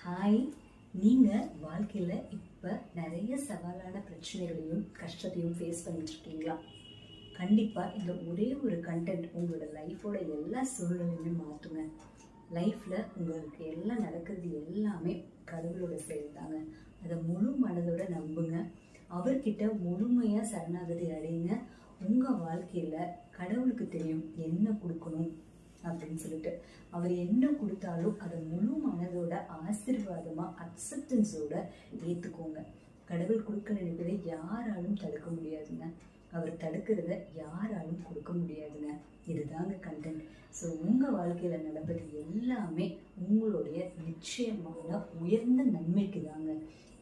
Hi, நீங்கள் வாழ்க்கையில் இப்போ நிறைய சவாலான பிரச்சனைகளையும் கஷ்டத்தையும் ஃபேஸ் பண்ணிட்டு இருக்கீங்களா? கண்டிப்பாக இந்த ஒரே ஒரு கண்டென்ட் உங்களோட லைஃபோட எல்லா சூழ்நிலையுமே மாற்றுங்க. லைஃப்பில் உங்களுக்கு எல்லாம் நடக்கிறது எல்லாமே கடவுளோட செயல் தாங்க. அதை முழு மனதோட நம்புங்க. அவர்கிட்ட முழுமையாக சரணாகதி அடைங்க. உங்கள் வாழ்க்கையில் கடவுளுக்கு தெரியும் என்ன கொடுக்கணும் அப்படின்னு சொல்லிட்டு. அவர் என்ன கொடுத்தாலும் அதை முழு மனதோட ஆசீர்வாதமாக அக்செப்டன்ஸோட ஏற்றுக்கோங்க. கடவுள் கொடுக்க நினைப்பதை யாராலும் தடுக்க முடியாதுங்க. அவர் தடுக்கிறத யாராலும் கொடுக்க முடியாதுங்க. இதுதாங்க கண்டென்ட். ஸோ உங்கள் வாழ்க்கையில் நடப்பது எல்லாமே உங்களுடைய நிச்சயமான உயர்ந்த நன்மைக்கு தாங்க.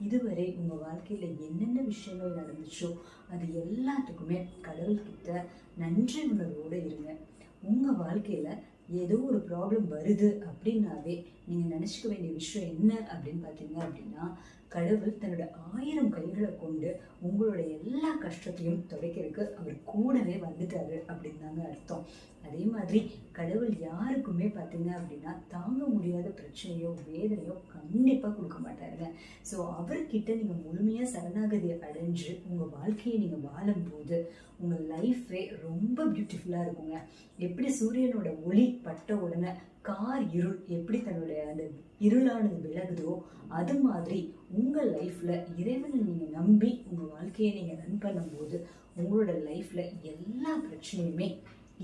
இதுவரை உங்கள் வாழ்க்கையில் என்னென்ன விஷயங்கள் நடந்துச்சோ அது எல்லாத்துக்குமே கடவுள்கிட்ட நன்றி உணர்வோடு இருங்க. உங்கள் வாழ்க்கையில் ஏதோ ஒரு ப்ராப்ளம் வருது அப்படின்னாவே நீங்கள் நினச்சிக்க வேண்டிய விஷயம் என்ன அப்படின்னு பார்த்தீங்க அப்படின்னா, கடவுள் தன்னோட 1000 கைகளை கொண்டு உங்களுடைய எல்லா கஷ்டத்தையும் துடைக்கிறதுக்கு அவர் கூடவே வந்துட்டாரு அப்படின்னு தாங்க அர்த்தம். அதே மாதிரி கடவுள் யாருக்குமே பார்த்தீங்க அப்படின்னா தாங்க முடியாத பிரச்சனையோ வேதனையோ கண்டிப்பாக கொடுக்க மாட்டாருங்க. ஸோ அவர்கிட்ட நீங்கள் முழுமையாக சரணாகதி அடைஞ்சு உங்கள் வாழ்க்கையை நீங்கள் வாழும்போது உங்கள் லைஃபே ரொம்ப பியூட்டிஃபுல்லாக இருக்குங்க. எப்படி சூரியனோட ஒளி பட்ட உடனே கார் இருள் எப்படி தன்னுடைய அந்த இருளானது விலகுதோ அது மாதிரி உங்கள் லைஃப்பில் இறைவனை நீங்கள் நம்பி உங்கள் வாழ்க்கையை நீங்கள் ரன் பண்ணும்போது உங்களோட லைஃப்பில் எல்லா பிரச்சனையுமே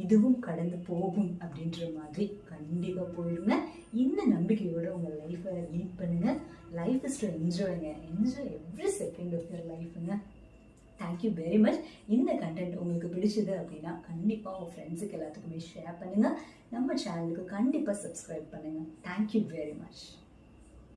இதுவும் கடந்து போகும் அப்படின்ற மாதிரி கண்டிப்பாக போயிடுங்க. இந்த நம்பிக்கையோடு உங்கள் லைஃப்பை லீட் பண்ணுங்கள். லைஃப் இஸ் டு என்ஜாய்ங்க. Enjoy every second of your லைஃபுங்க. Thank you very much. இந்த கண்டென்ட் உங்களுக்கு பிடிச்சது அப்படின்னா கண்டிப்பாக உங்கள் ஃப்ரெண்ட்ஸுக்கு எல்லாத்துக்குமே ஷேர் பண்ணுங்கள். நம்ம சேனலுக்கு கண்டிப்பாக சப்ஸ்கிரைப் பண்ணுங்கள். Thank you very much.